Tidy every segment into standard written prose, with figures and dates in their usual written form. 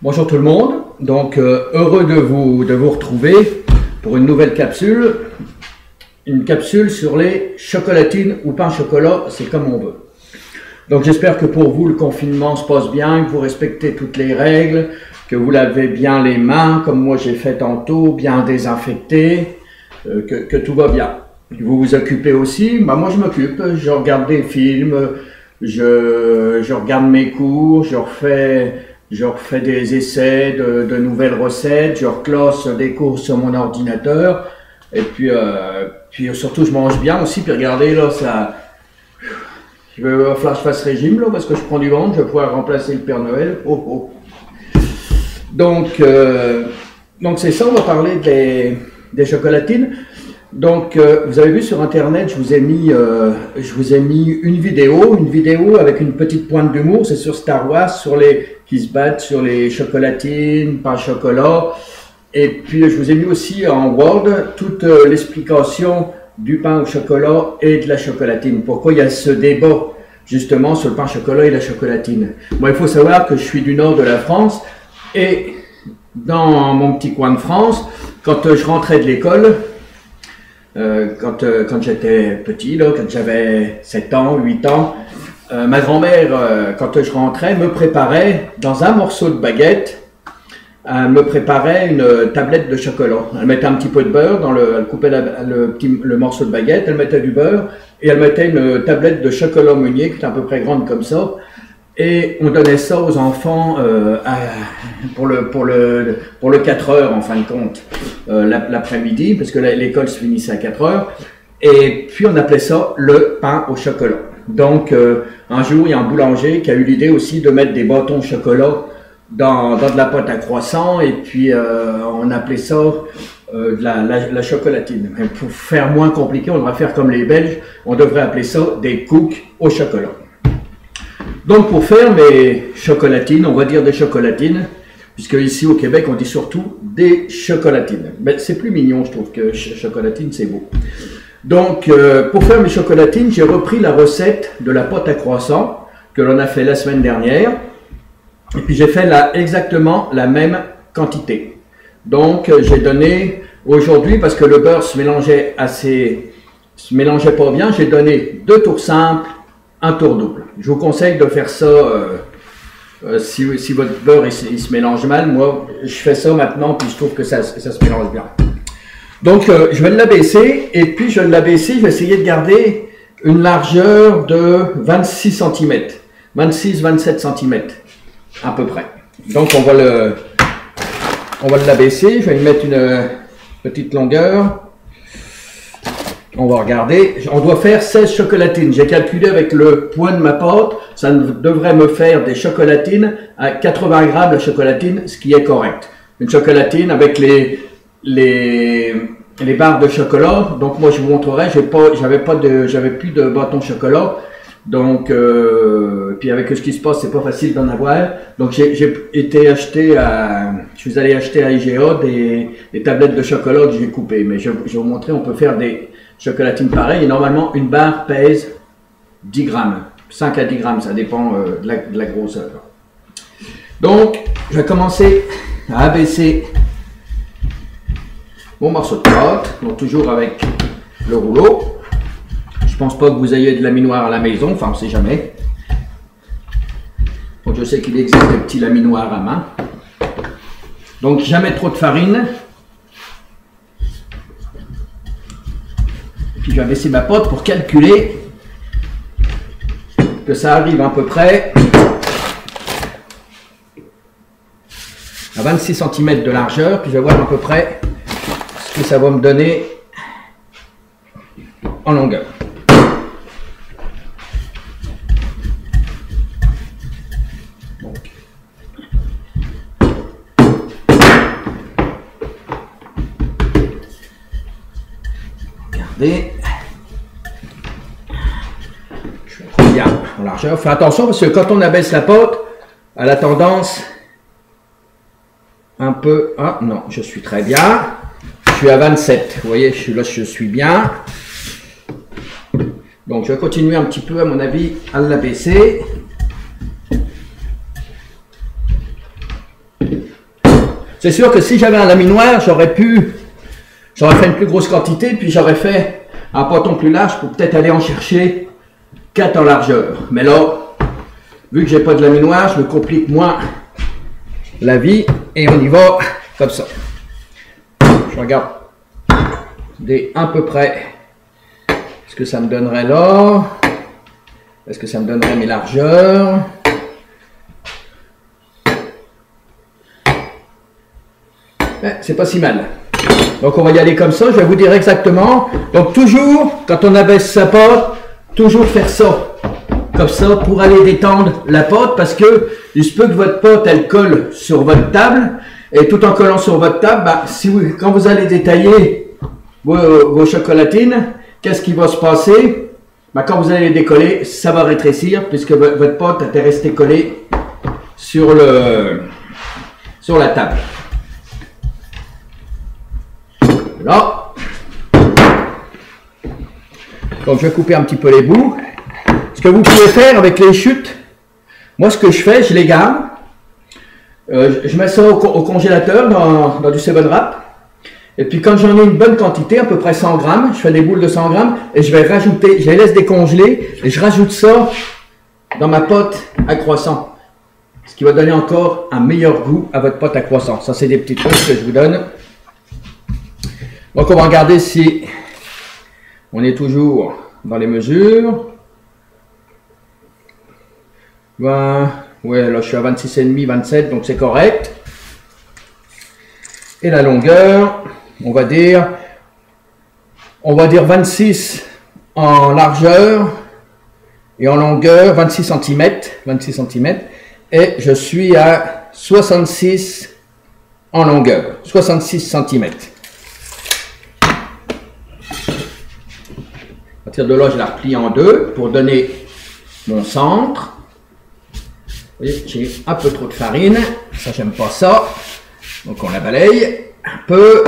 Bonjour tout le monde, donc heureux de vous retrouver pour une nouvelle capsule, une capsule sur les chocolatines ou pain au chocolat, c'est comme on veut. Donc j'espère que pour vous le confinement se passe bien, que vous respectez toutes les règles, que vous lavez bien les mains comme moi j'ai fait tantôt, bien désinfecté, que tout va bien. Vous vous occupez aussi, moi je m'occupe, je regarde des films, je regarde mes cours, je refais des essais de nouvelles recettes, je reclasse des cours sur mon ordinateur, et puis surtout je mange bien aussi, puis regardez là, il va falloir que je fasse régime là, parce que je prends du ventre, je vais pouvoir remplacer le Père Noël. Oh, oh. Donc c'est ça, on va parler des chocolatines. Donc, vous avez vu sur internet, je vous ai mis une vidéo avec une petite pointe d'humour, c'est sur Star Wars, qui se battent sur les chocolatines, pain au chocolat. Et puis, je vous ai mis aussi en Word toute l'explication du pain au chocolat et de la chocolatine. Pourquoi il y a ce débat, justement, sur le pain au chocolat et la chocolatine. Moi, il faut savoir que je suis du nord de la France et dans mon petit coin de France, quand je rentrais de l'école, quand j'étais petit, là, quand j'avais 7 ans, 8 ans, ma grand-mère, quand je rentrais, me préparait dans un morceau de baguette, me préparait une tablette de chocolat. Elle mettait un petit peu de beurre, elle coupait le morceau de baguette, elle mettait du beurre et elle mettait une tablette de chocolat meunier qui était à peu près grande comme ça. Et on donnait ça aux enfants pour le 4 heures en fin de compte, l'après-midi, parce que l'école se finissait à 4 heures. Et puis on appelait ça le pain au chocolat. Donc un jour, il y a un boulanger qui a eu l'idée aussi de mettre des bâtons de chocolat dans de la pâte à croissant, et puis on appelait ça la chocolatine. Mais pour faire moins compliqué, on devrait faire comme les Belges, on devrait appeler ça des cookies au chocolat. Donc pour faire mes chocolatines, on va dire des chocolatines, puisque ici au Québec on dit surtout des chocolatines. Mais c'est plus mignon, je trouve, que chocolatine, c'est beau. Donc pour faire mes chocolatines, j'ai repris la recette de la pâte à croissant que l'on a fait la semaine dernière, et puis j'ai fait exactement la même quantité. Donc j'ai donné aujourd'hui, parce que le beurre se mélangeait pas bien, j'ai donné 2 tours simples, un tour double. Je vous conseille de faire ça si votre beurre il se mélange mal. Moi, je fais ça maintenant, puis je trouve que ça se mélange bien. Donc, je vais l'abaisser, et puis je vais essayer de garder une largeur de 26 cm, 26-27 cm, à peu près. Donc, on va l'abaisser, je vais lui mettre une petite longueur. On va regarder, on doit faire 16 chocolatines. J'ai calculé avec le poids de ma pâte, ça devrait me faire des chocolatines à 80 grammes de chocolatine, ce qui est correct. Une chocolatine avec les barres de chocolat. Donc moi je vous montrerai, j'avais plus de bâton de chocolat. Donc puis avec ce qui se passe, c'est pas facile d'en avoir. Donc je suis allé acheter à IGA des tablettes de chocolat que j'ai coupées. Mais je vais vous montrer, on peut faire des chocolatines pareilles, et normalement une barre pèse 10 grammes, 5 à 10 grammes, ça dépend de la grosseur. Donc, je vais commencer à abaisser mon morceau de pâte, donc toujours avec le rouleau. Je pense pas que vous ayez de laminoir à la maison, enfin on sait jamais. Donc je sais qu'il existe des petits laminoirs à main. Donc jamais trop de farine. Puis je vais baisser ma pâte pour calculer que ça arrive à peu près à 26 cm de largeur. Puis je vais voir à peu près ce que ça va me donner en longueur. Regardez. Je vais bien en largeur. Faites attention parce que quand on abaisse la pâte, elle a tendance un peu... Ah non, je suis très bien. Je suis à 27. Vous voyez, je suis bien. Donc je vais continuer un petit peu à mon avis à l'abaisser. C'est sûr que si j'avais un laminoir, j'aurais fait une plus grosse quantité, puis j'aurais fait un poton plus large pour peut-être aller en chercher 4 en largeur. Mais là, vu que j'ai pas de laminoir, je me complique moins la vie et on y va comme ça. Je regarde à peu près ce que ça me donnerait là. Est-ce que ça me donnerait mes largeurs? C'est pas si mal. Donc on va y aller comme ça, je vais vous dire exactement. Donc toujours, quand on abaisse sa pâte, toujours faire ça. Comme ça, pour aller détendre la pâte, parce que il se peut que votre pâte, elle colle sur votre table. Et tout en collant sur votre table, bah, quand vous allez détailler vos chocolatines, qu'est-ce qui va se passer? Bah, quand vous allez les décoller, ça va rétrécir, puisque votre pâte est restée collée sur la table. Là. Donc je vais couper un petit peu les bouts. Ce que vous pouvez faire avec les chutes, moi ce que je fais, je les garde. Je mets ça au congélateur dans du 7-Wrap. Et puis quand j'en ai une bonne quantité, à peu près 100 grammes, je fais des boules de 100 grammes et je vais rajouter, je les laisse décongeler et je rajoute ça dans ma pâte à croissant. Ce qui va donner encore un meilleur goût à votre pâte à croissant. Ça c'est des petits trucs que je vous donne. Donc on va regarder si on est toujours dans les mesures. 20, ouais, là je suis à 26,5, 27, donc c'est correct. Et la longueur, on va dire 26 en largeur et en longueur 26 cm. Et je suis à 66 en longueur, 66 cm. À partir de là, je la replie en deux pour donner mon centre. Vous voyez, j'ai un peu trop de farine. Ça, j'aime pas ça. Donc, on la balaye un peu.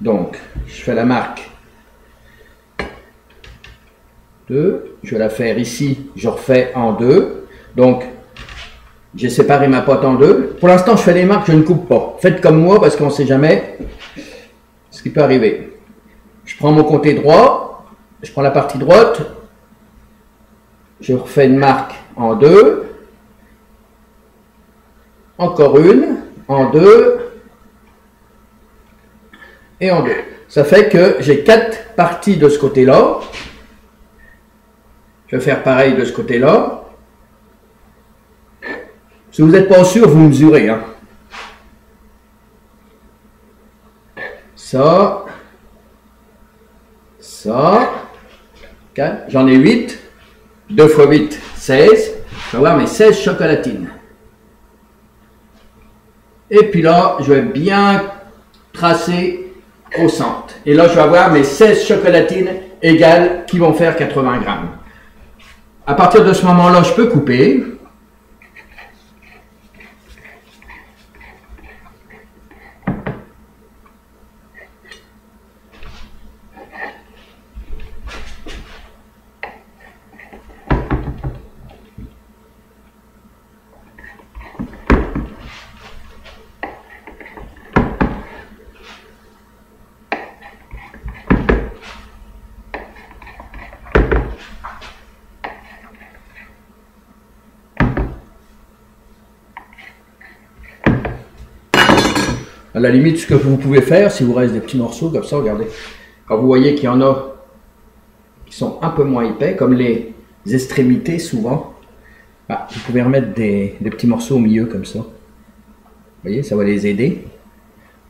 Donc, je fais la marque 2. Je vais la faire ici. Je refais en 2. Donc, j'ai séparé ma pâte en deux. Pour l'instant, je fais les marques, je ne coupe pas. Faites comme moi parce qu'on ne sait jamais ce qui peut arriver. Je prends mon côté droit, je prends la partie droite, je refais une marque en deux, encore une, en deux et en deux. Ça fait que j'ai 4 parties de ce côté-là. Je vais faire pareil de ce côté-là. Si vous n'êtes pas sûr, vous mesurez. Hein. Ça. J'en ai 8. 2 x 8, 16. Je vais avoir mes 16 chocolatines. Et puis là, je vais bien tracer au centre. Et là, je vais avoir mes 16 chocolatines égales qui vont faire 80 grammes. À partir de ce moment-là, je peux couper. À la limite, ce que vous pouvez faire, si vous reste des petits morceaux comme ça, regardez, quand vous voyez qu'il y en a qui sont un peu moins épais, comme les extrémités souvent, bah, vous pouvez remettre des petits morceaux au milieu comme ça. Vous voyez, ça va les aider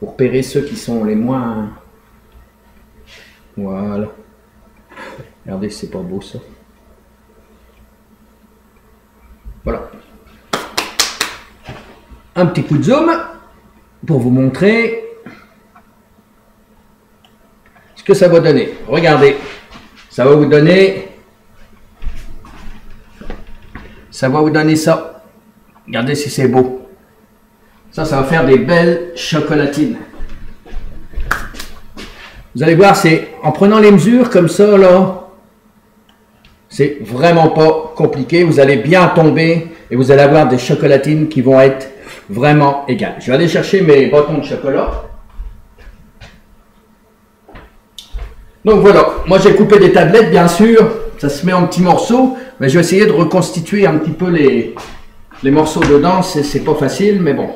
pour repérer ceux qui sont les moins... Voilà. Regardez, c'est pas beau ça. Voilà. Un petit coup de zoom pour vous montrer ce que ça va donner. Regardez, ça va vous donner ça. Regardez si c'est beau. Ça va faire des belles chocolatines. Vous allez voir, c'est en prenant les mesures comme ça, là, c'est vraiment pas compliqué. Vous allez bien tomber et vous allez avoir des chocolatines qui vont être vraiment égales. Je vais aller chercher mes bâtons de chocolat. Donc voilà, moi j'ai coupé des tablettes, bien sûr. Ça se met en petits morceaux, mais je vais essayer de reconstituer un petit peu les morceaux dedans. C'est pas facile, mais bon,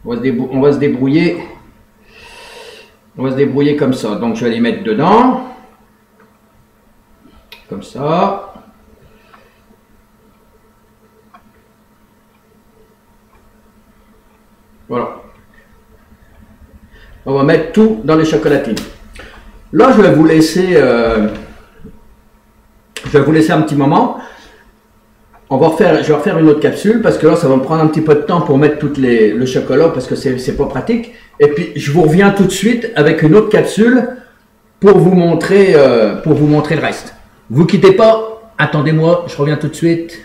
on va se débrouiller. On va se débrouiller comme ça. Donc je vais les mettre dedans. Comme ça. Voilà. On va mettre tout dans les chocolatines. Là, je vais vous laisser un petit moment. Je vais refaire une autre capsule parce que là, ça va me prendre un petit peu de temps pour mettre le chocolat parce que c'est pas pratique. Et puis, je vous reviens tout de suite avec une autre capsule pour vous montrer le reste. Vous quittez pas, attendez-moi, je reviens tout de suite.